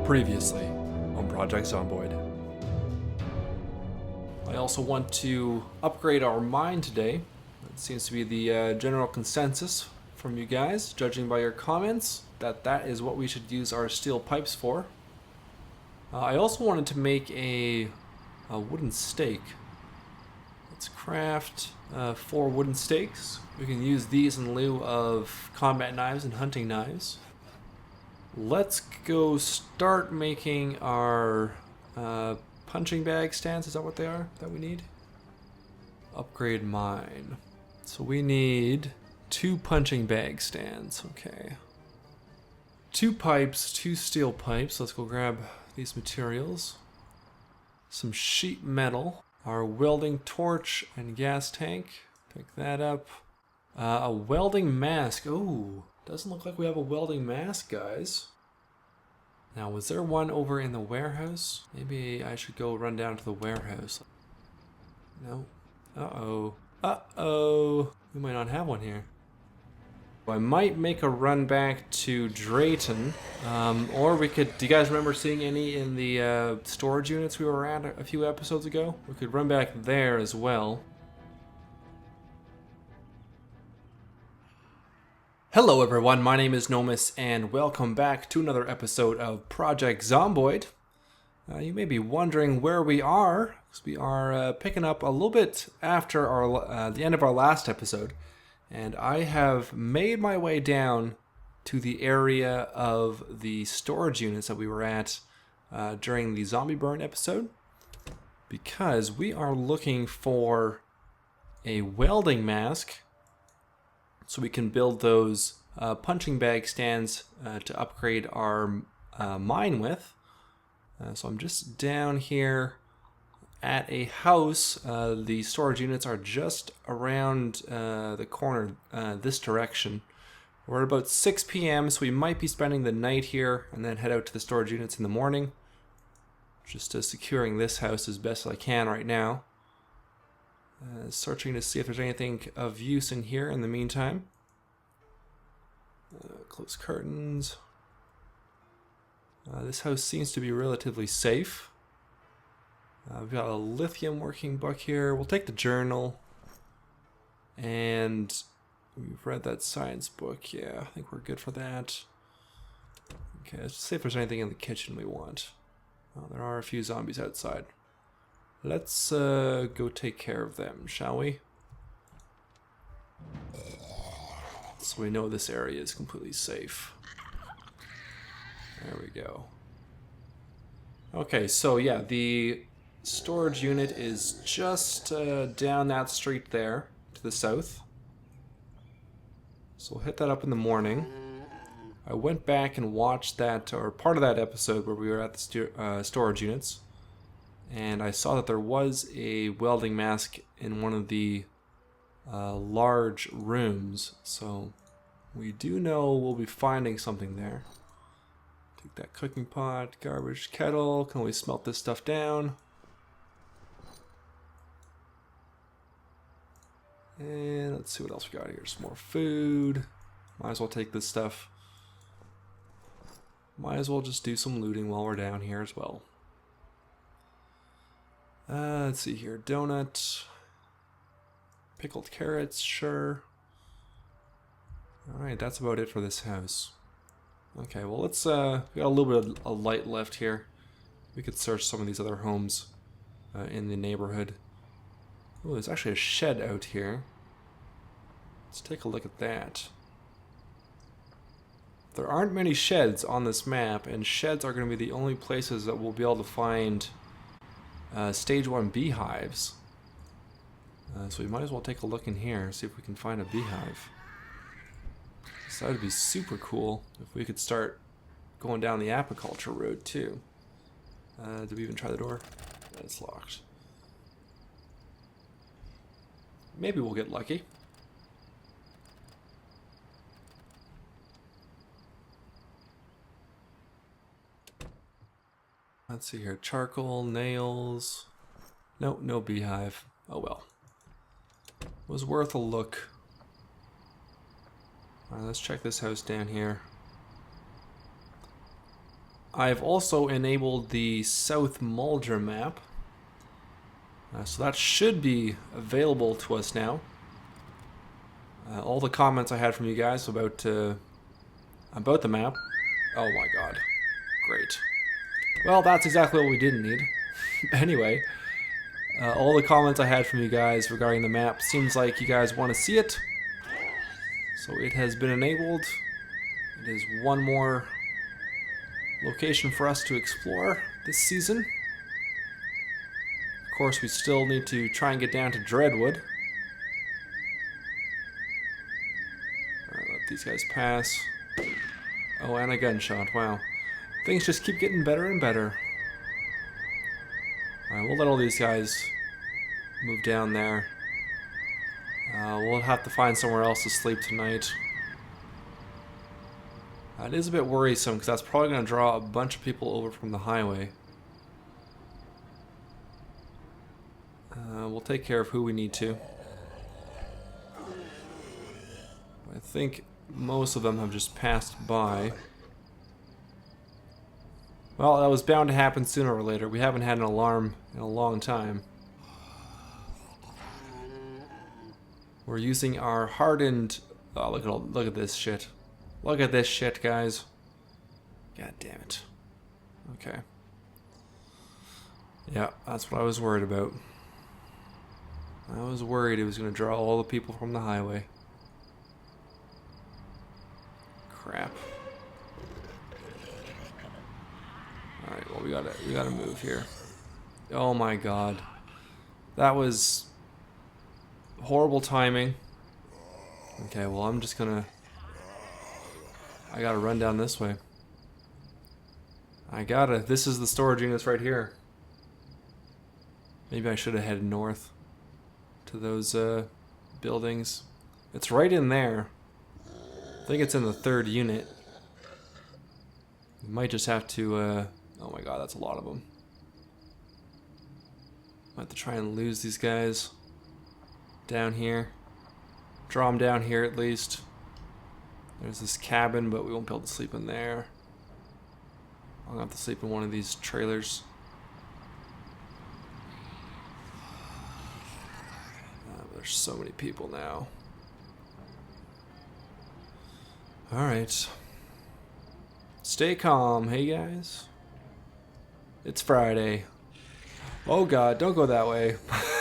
Previously on Project Zomboid. I also want to upgrade our mine today. It seems to be the general consensus from you guys, judging by your comments, that is what we should use our steel pipes for. I also wanted to make a wooden stake. Let's craft 4 wooden stakes. We can use these in lieu of combat knives and hunting knives. Let's go start making our punching bag stands. Is that what they are that we need? Upgrade mine. So we need 2 punching bag stands. Okay. 2 pipes, 2 steel pipes. Let's go grab these materials. Some sheet metal. Our welding torch and gas tank. Pick that up. A welding mask. Oh, doesn't look like we have a welding mask, guys. Now, was there one over in the warehouse? Maybe I should go run down to the warehouse. No. Uh-oh. Uh-oh. We might not have one here. I might make a run back to Drayton. Or we could... Do you guys remember seeing any in the storage units we were at a few episodes ago? We could run back there as well. Hello everyone, my name is Nomus, and welcome back to another episode of Project Zomboid. You may be wondering where we are, because we are picking up a little bit after the end of our last episode, and I have made my way down to the area of the storage units that we were at during the zombie burn episode, because we are looking for a welding mask so we can build those punching bag stands to upgrade our mine with. So I'm just down here at a house. The storage units are just around the corner this direction. We're at about 6 p.m. so we might be spending the night here and then head out to the storage units in the morning. Just securing this house as best I can right now. Searching to see if there's anything of use in here in the meantime. Close curtains. This house seems to be relatively safe. We've got a lithium working book here. We'll take the journal. And we've read that science book. Yeah, I think we're good for that. Okay, let's see if there's anything in the kitchen we want. There are a few zombies outside. Let's go take care of them, shall we? So we know this area is completely safe. There we go. Okay, so yeah, the storage unit is just down that street there to the south. So we'll hit that up in the morning. I went back and watched that, or part of that episode where we were at the storage units. And I saw that there was a welding mask in one of the large rooms, so we do know we'll be finding something there. Take that cooking pot, garbage kettle. Can we smelt this stuff down? And let's see what else we got here. Some more food. Might as well take this stuff. Might as well just do some looting while we're down here as well. Let's see here. Donut. Pickled carrots, sure. Alright, that's about it for this house. Okay, well let's, we got a little bit of light left here. We could search some of these other homes in the neighborhood. Oh, there's actually a shed out here. Let's take a look at that. There aren't many sheds on this map, and sheds are going to be the only places that we'll be able to find stage 1 beehives. So we might as well take a look in here and see if we can find a beehive. So that would be super cool if we could start going down the apiculture road too. Did we even try the door? It's locked. Maybe we'll get lucky. Let's see here. Charcoal, nails. Nope, no beehive. Oh well. Was worth a look. Alright, let's check this house down here. I've also enabled the South Muldraugh map. So that should be available to us now. All the comments I had from you guys about the map. Oh my god. Great. Well, that's exactly what we didn't need. Anyway, all the comments I had from you guys regarding the map seems like you guys want to see it. So it has been enabled. It is one more location for us to explore this season. Of course, we still need to try and get down to Dreadwood. Alright, let these guys pass. Oh, and a gunshot. Wow. Things just keep getting better and better. Alright, we'll let all these guys move down there. We'll have to find somewhere else to sleep tonight. It is a bit worrisome because that's probably going to draw a bunch of people over from the highway. We'll take care of who we need to. I think most of them have just passed by. Well, that was bound to happen sooner or later. We haven't had an alarm in a long time. We're using our hardened... Oh, look at this shit. Look at this shit, guys. God damn it. Okay. Yeah, that's what I was worried about. I was worried it was going to draw all the people from the highway. Crap. Alright, well we gotta move here. Oh my god. That was horrible timing. Okay, well I'm just gonna... I gotta run down this way. This is the storage units right here. Maybe I should have headed north to those buildings. It's right in there. I think it's in the 3rd unit. We might just have to, oh my god, that's a lot of them. Might have to try and lose these guys down here. Draw them down here at least. There's this cabin, but we won't be able to sleep in there. I'm gonna have to sleep in one of these trailers. There's so many people now. Alright. Stay calm, hey guys. It's Friday. Oh god, don't go that way.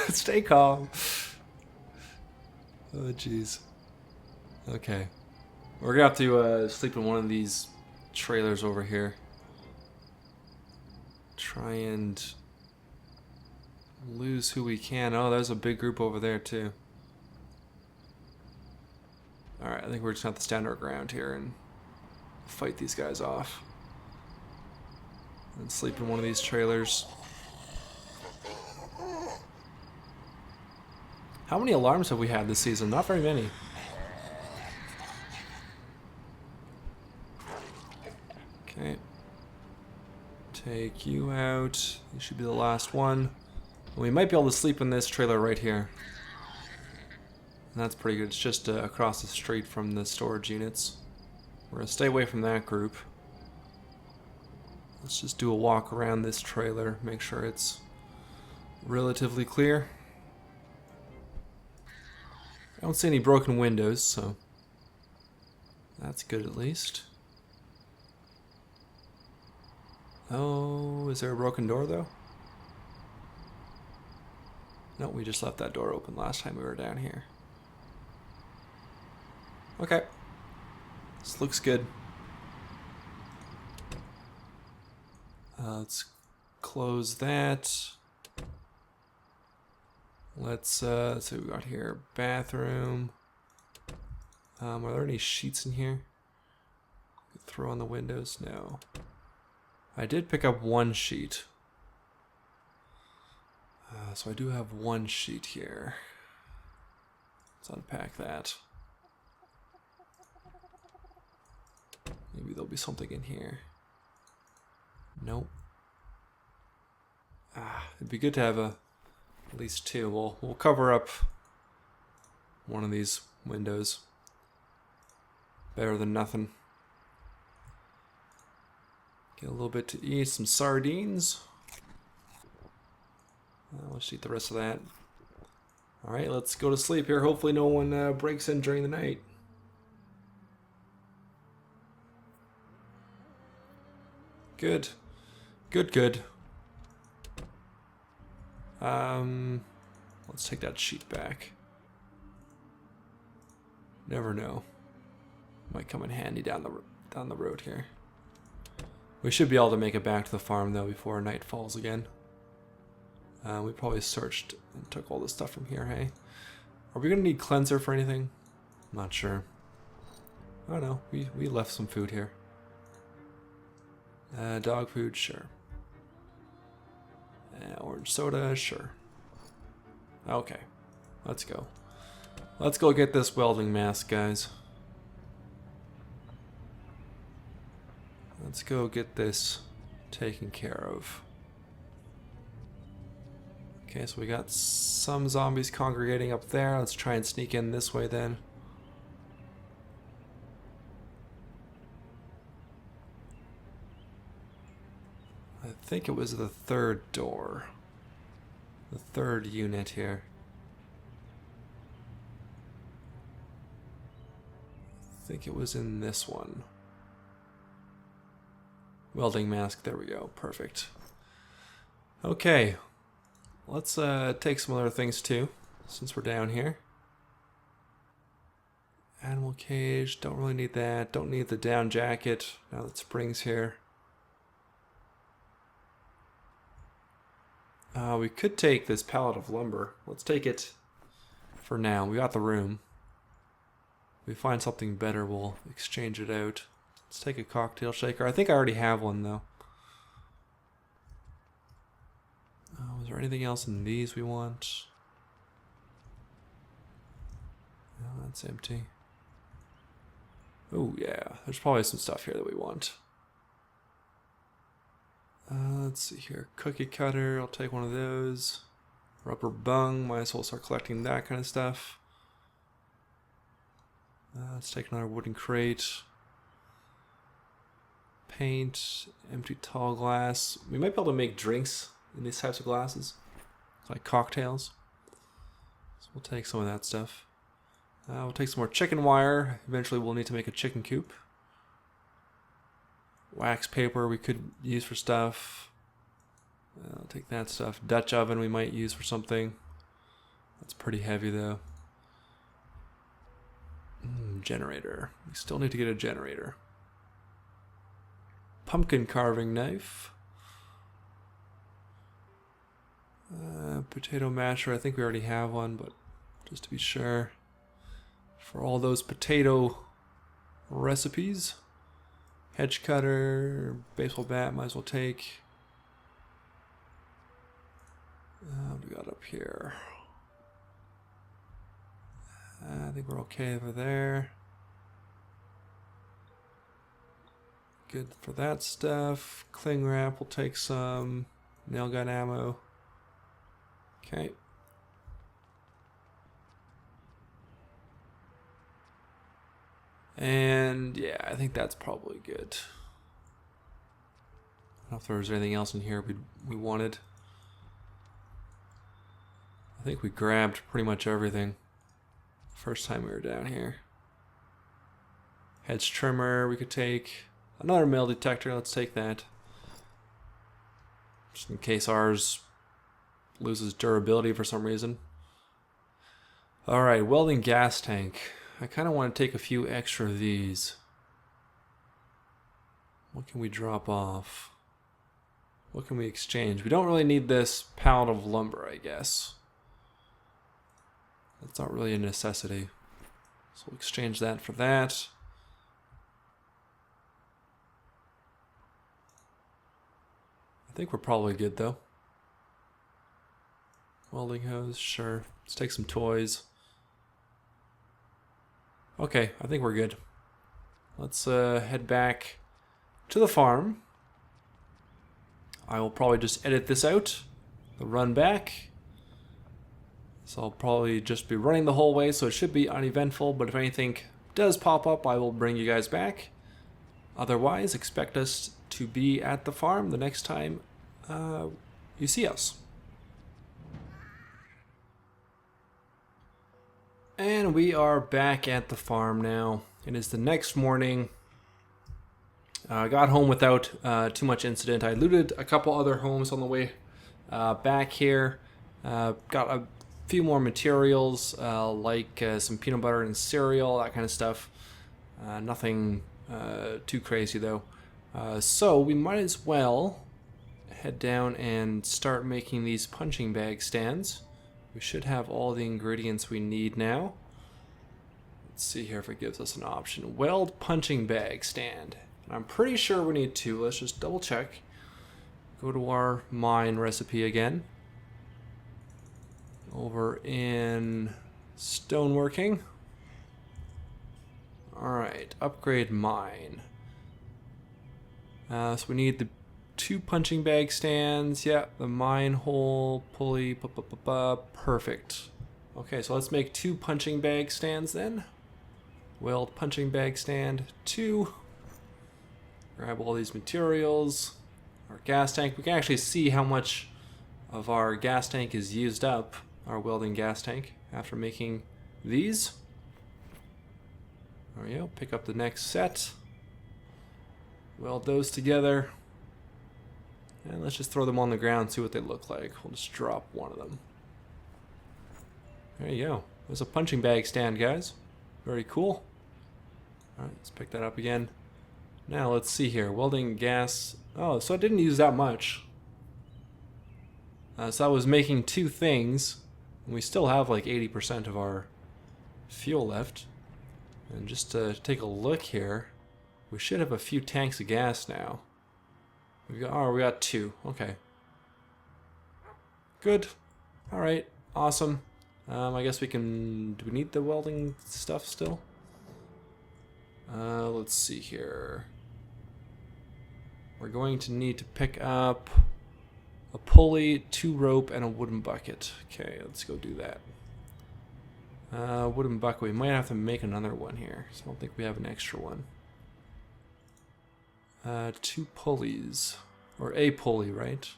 Stay calm. Oh jeez. Okay. We're gonna have to sleep in one of these trailers over here. Try and lose who we can. Oh, there's a big group over there too. Alright, I think we're just gonna have to stand our ground here and fight these guys off. And sleep in one of these trailers. How many alarms have we had this season? Not very many. Okay. Take you out. You should be the last one. We might be able to sleep in this trailer right here. And that's pretty good. It's just across the street from the storage units. We're gonna stay away from that group. Let's just do a walk around this trailer, make sure it's relatively clear. I don't see any broken windows, so that's good at least. Oh, is there a broken door though? No, we just left that door open last time we were down here. Okay. This looks good. Let's close that. Let's see what we got here. Bathroom. Are there any sheets in here? Throw on the windows? No. I did pick up one sheet. So I do have one sheet here. Let's unpack that. Maybe there'll be something in here. Nope. It'd be good to have at least two. We'll cover up one of these windows. Better than nothing. Get a little bit to eat, some sardines. Let's eat the rest of that. Alright, let's go to sleep here. Hopefully no one breaks in during the night. Good. Good, good. Let's take that sheet back. Never know. Might come in handy down the road here. We should be able to make it back to the farm though before night falls again. We probably searched and took all this stuff from here, hey? Are we gonna need cleanser for anything? I'm not sure. I don't know. We left some food here. Dog food, sure. Orange soda, sure. Okay, let's go. Let's go get this welding mask, guys. Let's go get this taken care of. Okay, so we got some zombies congregating up there. Let's try and sneak in this way then. I think it was the third door. The third unit here. I think it was in this one. Welding mask, there we go, perfect. Okay, let's take some other things too, since we're down here. Animal cage, don't really need that. Don't need the down jacket, now that spring's here. We could take this pallet of lumber. Let's take it for now. We got the room. If we find something better, we'll exchange it out. Let's take a cocktail shaker. I think I already have one, though. Is there anything else in these we want? No, that's empty. Oh, yeah. There's probably some stuff here that we want. Let's see here. Cookie cutter. I'll take one of those. Rubber bung. Might as well start collecting that kind of stuff. Let's take another wooden crate. Paint. Empty tall glass. We might be able to make drinks in these types of glasses. Like cocktails. So we'll take some of that stuff. We'll take some more chicken wire. Eventually we'll need to make a chicken coop. Wax paper we could use for stuff. I'll take that stuff. Dutch oven we might use for something. That's pretty heavy though. Generator. We still need to get a generator. Pumpkin carving knife. Potato masher. I think we already have one, but just to be sure. For all those potato recipes. Hedge cutter, baseball bat, might as well take. What do we got up here? I think we're okay over there. Good for that stuff. Cling wrap, we'll take some. Nail gun ammo. Okay. And yeah, I think that's probably good. I don't know if there was anything else in here we wanted. I think we grabbed pretty much everything first time we were down here. Hedge trimmer we could take. Another metal detector, let's take that. Just in case ours loses durability for some reason. Alright, welding gas tank. I kind of want to take a few extra of these. What can we drop off? What can we exchange? We don't really need this pallet of lumber, I guess. That's not really a necessity. So we'll exchange that for that. I think we're probably good though. Welding hose, sure. Let's take some toys. Okay, I think we're good. Let's head back to the farm. I will probably just edit this out, the run back. So I'll probably just be running the whole way, so it should be uneventful, but if anything does pop up, I will bring you guys back. Otherwise, expect us to be at the farm the next time you see us. And we are back at the farm now. It is the next morning. I got home without too much incident. I looted a couple other homes on the way back here. Got a few more materials like some peanut butter and cereal, that kind of stuff. Nothing too crazy though. So we might as well head down and start making these punching bag stands. We should have all the ingredients we need now. Let's see here if it gives us an option. Weld punching bag stand. I'm pretty sure we need 2. Let's just double check. Go to our mine recipe again. Over in stoneworking. Alright, upgrade mine. So we need the 2 punching bag stands. Yeah, the mine hole, pulley, perfect. Okay, so let's make 2 punching bag stands then. Weld punching bag stand 2. Grab all these materials. Our gas tank. We can actually see how much of our gas tank is used up. Our welding gas tank after making these. There we go. Pick up the next set. Weld those together. And let's just throw them on the ground, see what they look like. We'll just drop one of them. There you go. There's a punching bag stand, guys. Very cool. Alright, let's pick that up again. Now, let's see here. Welding gas. Oh, so I didn't use that much. So I was making 2 things. And we still have like 80% of our fuel left. And just to take a look here, we should have a few tanks of gas now. We got 2. Okay. Good. Alright. Awesome. I guess we can... Do we need the welding stuff still? Let's see here. We're going to need to pick up a pulley, 2 rope, and a wooden bucket. Okay, let's go do that. Wooden bucket. We might have to make another one here. So I don't think we have an extra one. 2 pulleys. Or a pulley, right?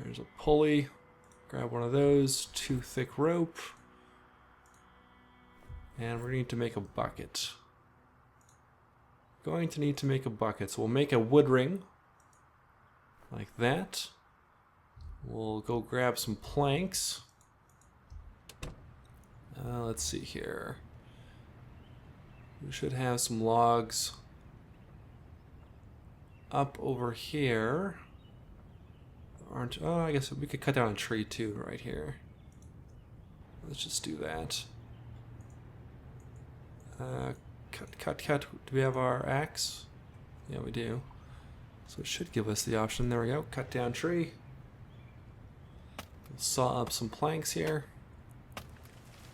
There's a pulley. Grab one of those. 2 thick rope. And we're going to make a bucket. Going to need to make a bucket. So we'll make a wood ring. Like that. We'll go grab some planks. Let's see here. We should have some logs up over here. Aren't... Oh, I guess we could cut down a tree too right here. Let's just do that. Cut. Do we have our axe? Yeah, we do. So it should give us the option. There we go. Cut down tree. We'll saw up some planks here.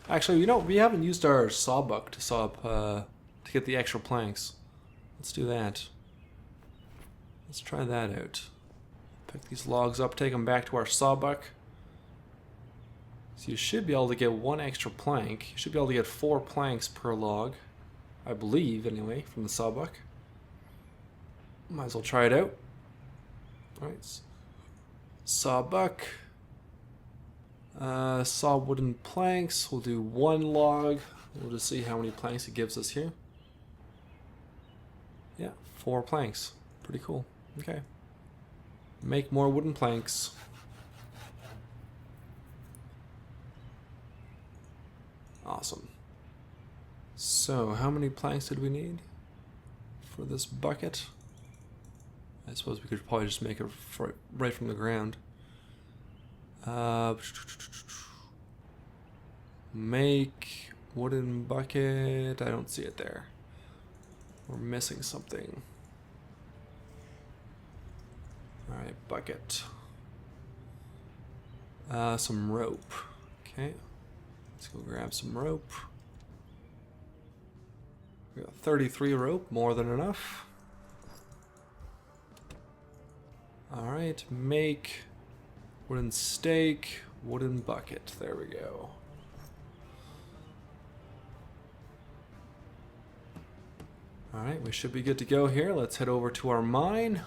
Actually, you know, we haven't used our sawbuck to saw up, to get the extra planks. Let's do that. Let's try that out. Pick these logs up, take them back to our sawbuck. So you should be able to get 1 extra plank. You should be able to get 4 planks per log. I believe, anyway, from the sawbuck. Might as well try it out. Alright. Sawbuck. Saw wooden planks. We'll do 1 log. We'll just see how many planks it gives us here. Yeah, 4 planks. Pretty cool. Okay. Make more wooden planks. Awesome. So, how many planks did we need for this bucket? I suppose we could probably just make it right from the ground. Make wooden bucket. I don't see it there. We're missing something. Alright, bucket. Some rope. Okay. Let's go grab some rope. We got 33 rope, more than enough. Alright, make wooden stake, wooden bucket. There we go. Alright, we should be good to go here. Let's head over to our mine.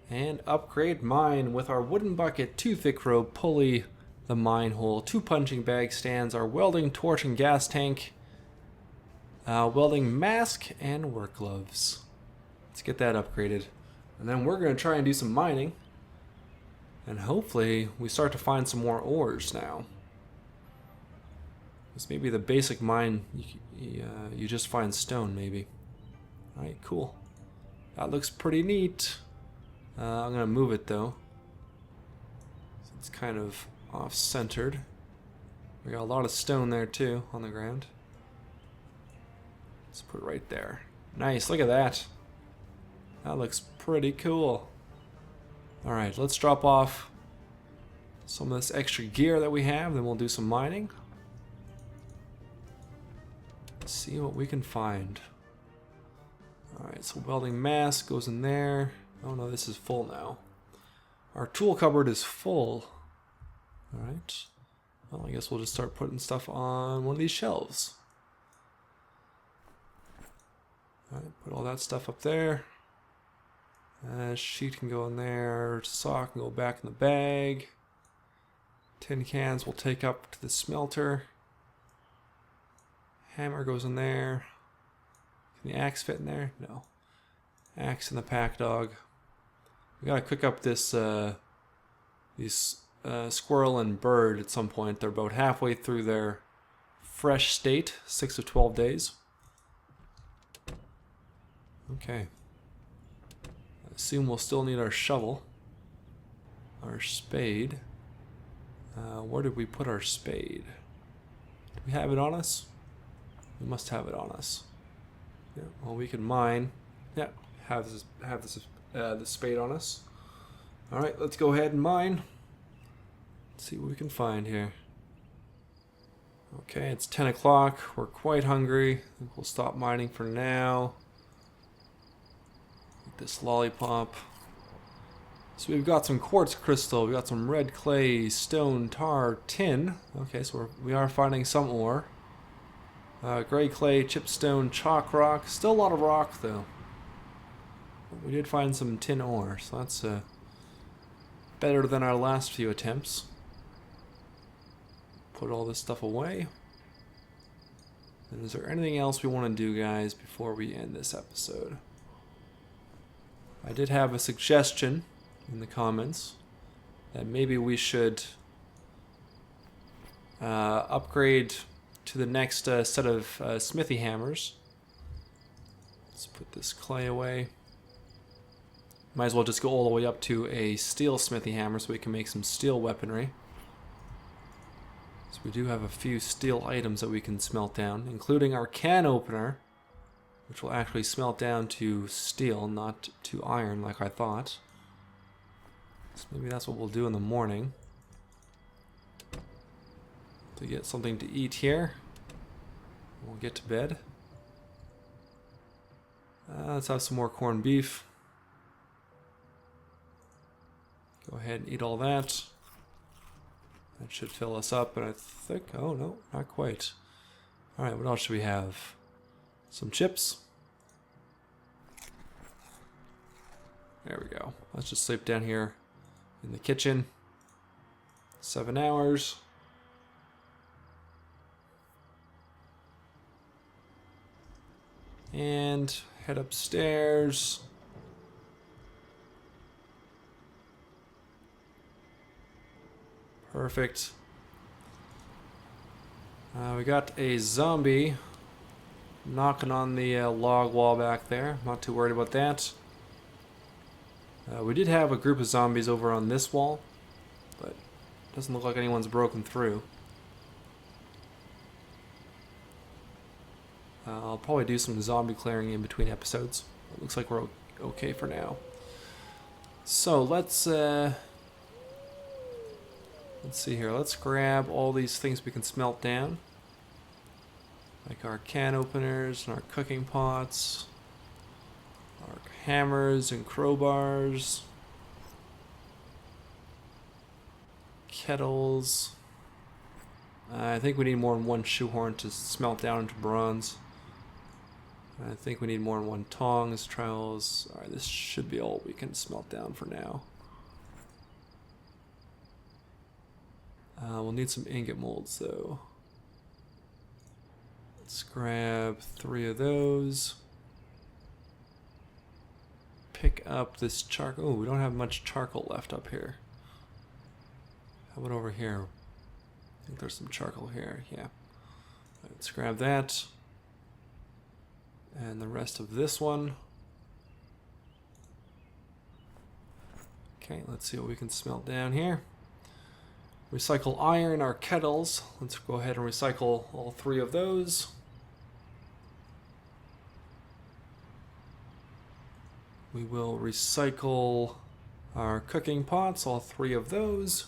And upgrade mine with our wooden bucket, 2 thick rope, pulley, the mine hole, 2 punching bag stands, our welding torch and gas tank, welding mask, and work gloves. Let's get that upgraded. And then we're going to try and do some mining. And hopefully we start to find some more ores now. This may be the basic mine, you just find stone maybe. Alright, cool. That looks pretty neat. I'm going to move it though. It's kind of off-centered. We got a lot of stone there too on the ground. Let's put it right there. Nice, look at that. That looks pretty cool. Alright, let's drop off some of this extra gear that we have, then we'll do some mining. Let's see what we can find. Alright, so welding mask goes in there. Oh no, this is full now. Our tool cupboard is full. Alright. Well, I guess we'll just start putting stuff on one of these shelves. Alright, put all that stuff up there. Sheet can go in there. Saw can go back in the bag. Tin cans we'll take up to the smelter. Hammer goes in there. Can the axe fit in there? No. Axe in the pack dog. We gotta cook up this these squirrel and bird at some point. They're about halfway through their fresh state, 6 of 12 days. Okay. I assume we'll still need our shovel, our spade. Where did we put our spade? Do we have it on us? We must have it on us. Yeah. Well, we can mine. Yeah. Have the spade on us. All right. Let's go ahead and mine. Let's see what we can find here. Okay, it's 10 o'clock. We're quite hungry. I think we'll stop mining for now. Eat this lollipop. So we've got some quartz crystal. We've got some red clay, stone, tar, tin. Okay, so we are finding some ore. Gray clay, chipstone, chalk rock. Still a lot of rock though. But we did find some tin ore, so that's better than our last few attempts. Put all this stuff away. And is there anything else we want to do, guys, before we end this episode? I did have a suggestion in the comments that maybe we should upgrade to the next set of smithy hammers. Let's put this clay away. Might as well just go all the way up to a steel smithy hammer so we can make some steel weaponry. So we do have a few steel items that we can smelt down, including our can opener, which will actually smelt down to steel, not to iron like I thought. So maybe that's what we'll do in the morning. To get something to eat here. We'll get to bed. Let's have some more corned beef. Go ahead and eat all that. That should fill us up, but I think... Oh, no, not quite. Alright, what else should we have? Some chips. There we go. Let's just sleep down here in the kitchen. 7 hours. And head upstairs. Perfect. We got a zombie knocking on the log wall back there. Not too worried about that. We did have a group of zombies over on this wall, but it doesn't look like anyone's broken through. I'll probably do some zombie clearing in between episodes. It looks like we're okay for now. So let's see here. Let's grab all these things we can smelt down, like our can openers and our cooking pots, our hammers and crowbars, kettles. I think we need more than one shoehorn to smelt down into bronze. I think we need more than one tongs, trowels. Alright, this should be all we can smelt down for now. We'll need some ingot molds though. Let's grab 3 of those. Pick up this charcoal. Oh, we don't have much charcoal left up here. How about over here? I think there's some charcoal here, yeah. Let's grab that. And the rest of this one. Okay, let's see what we can smelt down here. Recycle iron, our kettles. Let's go ahead and recycle all 3 of those. We will recycle our cooking pots, all 3 of those.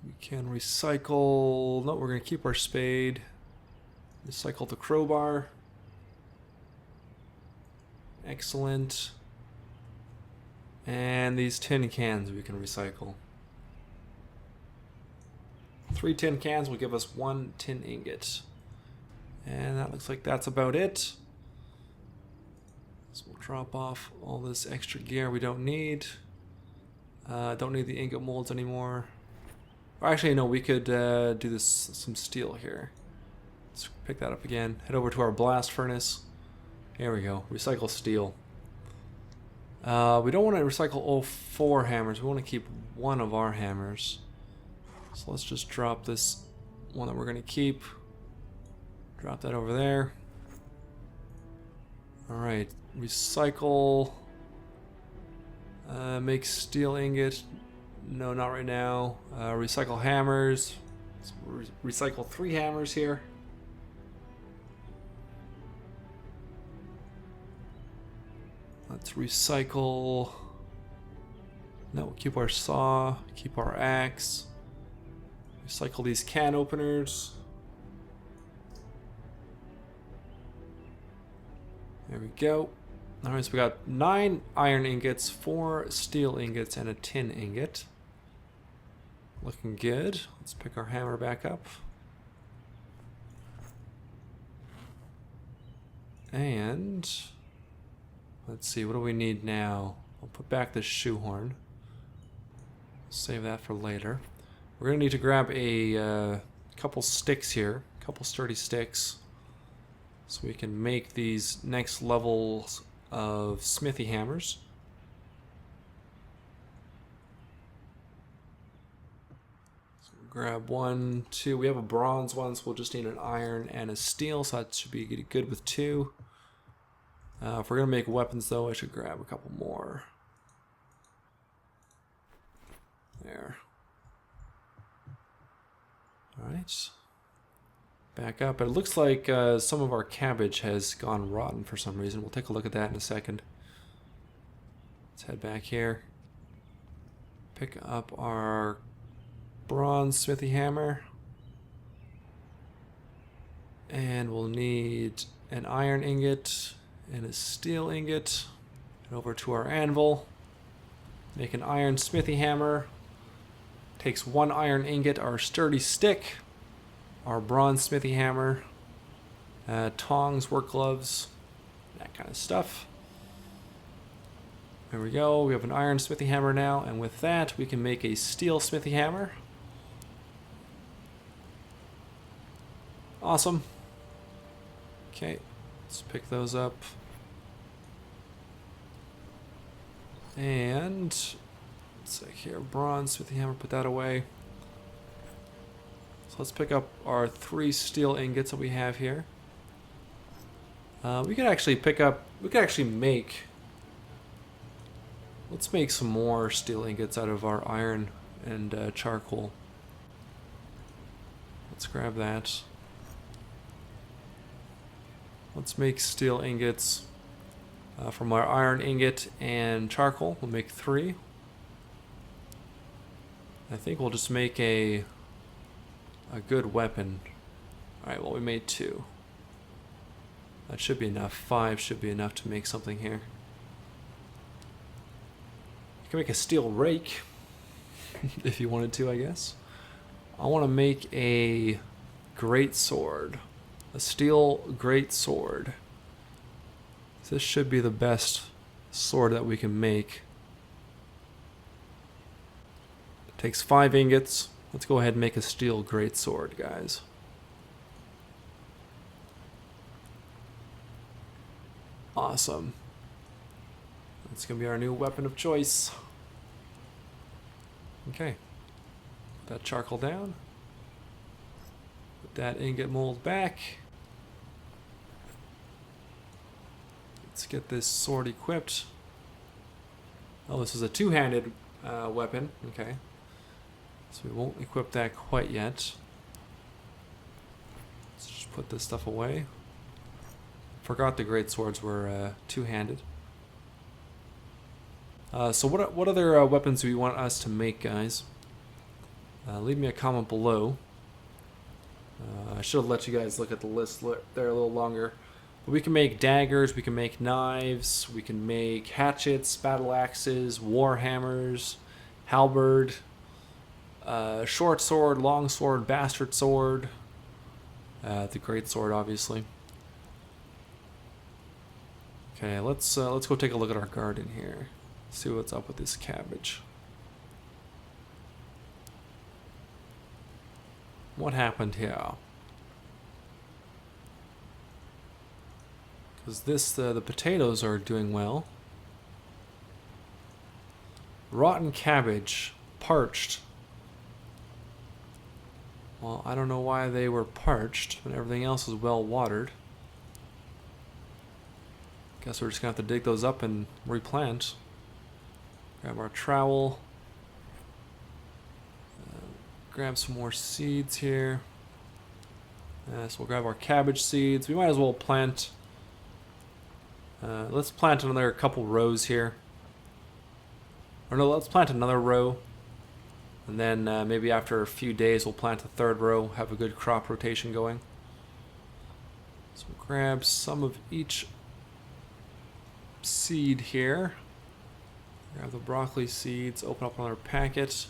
We can recycle, no, we're going to keep our spade. Recycle the crowbar. Excellent. And these tin cans we can recycle. 3 tin cans will give us 1 tin ingot. And that looks like that's about it. So we'll drop off all this extra gear we don't need. Don't need the ingot molds anymore. Or actually, no, we could do this some steel here. Let's pick that up again. Head over to our blast furnace. Here we go. Recycle steel. We don't want to recycle all 4 hammers. We want to keep 1 of our hammers. So let's just drop this one that we're going to keep. Drop that over there. Alright. Recycle. Make steel ingot. No, not right now. Recycle hammers. Let's recycle 3 hammers here. Let's recycle. No, we'll keep our saw, keep our axe. Recycle these can openers. There we go. Alright, so we got 9 iron ingots, 4 steel ingots, and a tin ingot. Looking good. Let's pick our hammer back up. And let's see, what do we need now? I'll put back this shoehorn. Save that for later. We're going to need to grab a couple sticks here, a couple sturdy sticks, so we can make these next levels of smithy hammers. So we'll grab 1, 2. We have a bronze one, so we'll just need an iron and a steel, so that should be good with 2. If we're going to make weapons, though, I should grab a couple more. There. Alright. Back up. It looks like some of our cabbage has gone rotten for some reason. We'll take a look at that in a second. Let's head back here. Pick up our bronze smithy hammer. And we'll need an iron ingot and a steel ingot. Head over to our anvil. Make an iron smithy hammer. Takes 1 iron ingot, our sturdy stick, our bronze smithy hammer, tongs, work gloves, that kind of stuff. There we go. We have an iron smithy hammer now, and with that we can make a steel smithy hammer. Awesome. Okay, let's pick those up. And let's see here, bronze smithy hammer, put that away. So let's pick up our 3 steel ingots that we have here. We could actually make, let's make some more steel ingots out of our iron and charcoal. Let's grab that. Let's make steel ingots from our iron ingot and charcoal. We'll make 3. I think we'll just make a good weapon. Alright, well, we made 2. That should be enough. 5 should be enough to make something here. can make a steel rake if you wanted to, I guess. I want to make a great sword. A steel great sword. This should be the best sword that we can make. It takes 5 ingots. Let's go ahead and make a steel great sword, guys. Awesome. That's gonna be our new weapon of choice. Okay. Put that charcoal down. Put that ingot mold back. Let's get this sword equipped. Oh, this is a two-handed weapon. Okay. So we won't equip that quite yet. Let's just put this stuff away. Forgot the great swords were two-handed. So what other weapons do you want us to make, guys? Leave me a comment below. I should have let you guys look at the list there a little longer. But we can make daggers, we can make knives, we can make hatchets, battle axes, war hammers, halberd, short sword, long sword, bastard sword, the great sword, obviously. Okay, let's go take a look at our garden here. See what's up with this cabbage. What happened here? Because the potatoes are doing well. Rotten cabbage, parched. Well, I don't know why they were parched when everything else is well watered. Guess we're just gonna have to dig those up and replant. Grab our trowel. Grab some more seeds here. So we'll grab our cabbage seeds. We might as well plant. Let's plant another couple rows here. Or no, let's plant another row. And then maybe after a few days we'll plant a third row. Have a good crop rotation going. So we'll grab some of each seed here. Grab the broccoli seeds, open up another packet.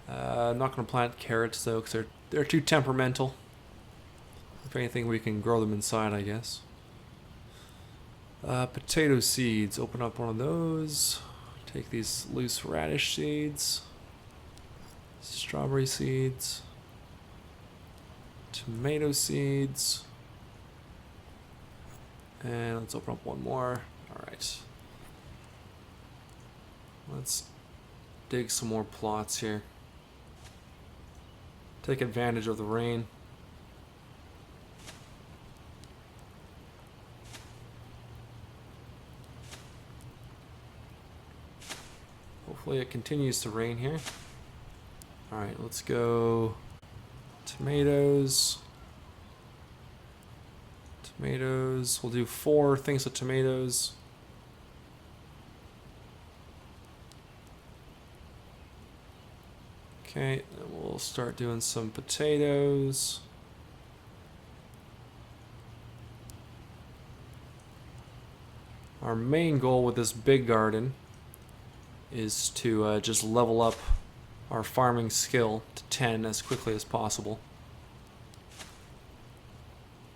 I'm not going to plant carrots though, because they're too temperamental. If anything, we can grow them inside, I guess. Potato seeds, open up one of those. Take these loose radish seeds. Strawberry seeds. Tomato seeds. And let's open up one more. Alright. Let's dig some more plots here. Take advantage of the rain. Hopefully it continues to rain here. Alright, let's go tomatoes. Tomatoes. We'll do 4 things of tomatoes. Okay, and we'll start doing some potatoes. Our main goal with this big garden is to just level up our farming skill to 10 as quickly as possible.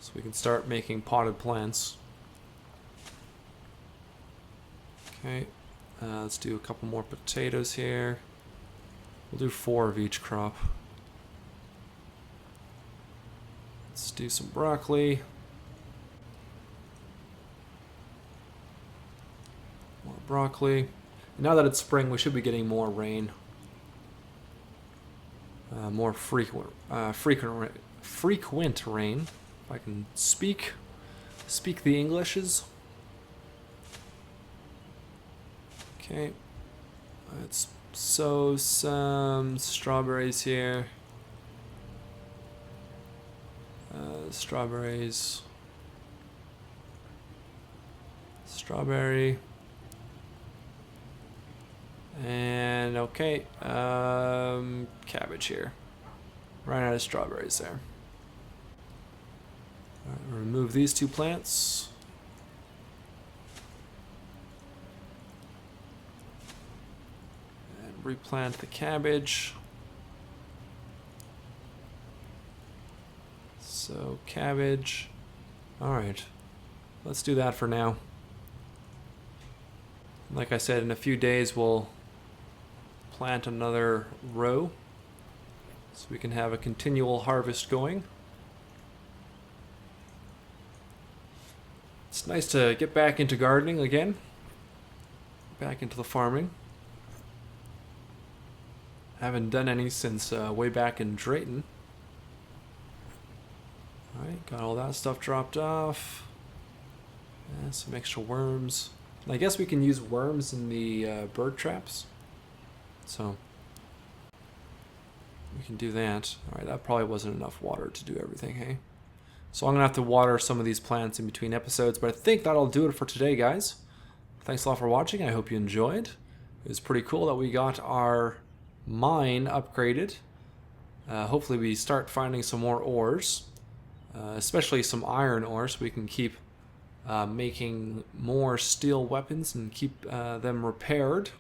So we can start making potted plants. Okay, let's do a couple more potatoes here. We'll do 4 of each crop. Let's do some broccoli. More broccoli. Now that it's spring, we should be getting more rain. More frequent rain. If I can speak the Englishes. Okay, let's sow some strawberries here. Strawberries. Strawberry. And okay, cabbage here. Ran out of strawberries there. All right, remove these 2 plants. replant the cabbage. So cabbage. Alright, let's do that for now. Like I said, in a few days we'll plant another row so we can have a continual harvest going. It's nice to get back into gardening again, back into the farming. Haven't done any since way back in Drayton. Alright, got all that stuff dropped off. Yeah, some extra worms. I guess we can use worms in the bird traps. So we can do that. Alright, that probably wasn't enough water to do everything, hey? So I'm going to have to water some of these plants in between episodes, but I think that'll do it for today, guys. Thanks a lot for watching. I hope you enjoyed. It was pretty cool that we got our mine upgraded. Hopefully we start finding some more ores, especially some iron ore, so we can keep making more steel weapons and keep them repaired.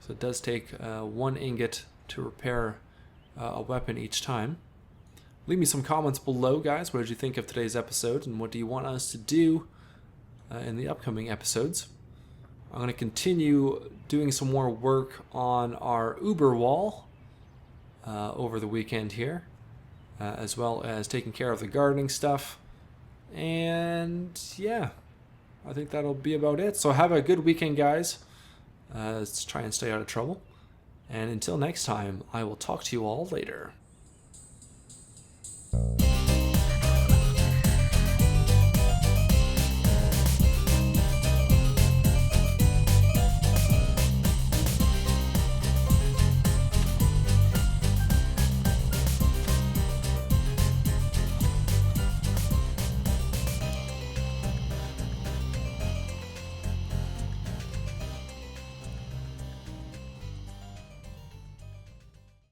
So it does take 1 ingot to repair a weapon each time. Leave me some comments below, guys. What did you think of today's episode, and what do you want us to do in the upcoming episodes? I'm going to continue doing some more work on our Uber wall over the weekend here, as well as taking care of the gardening stuff. And yeah, I think that'll be about it. So have a good weekend, guys. Let's try and stay out of trouble. And until next time, I will talk to you all later.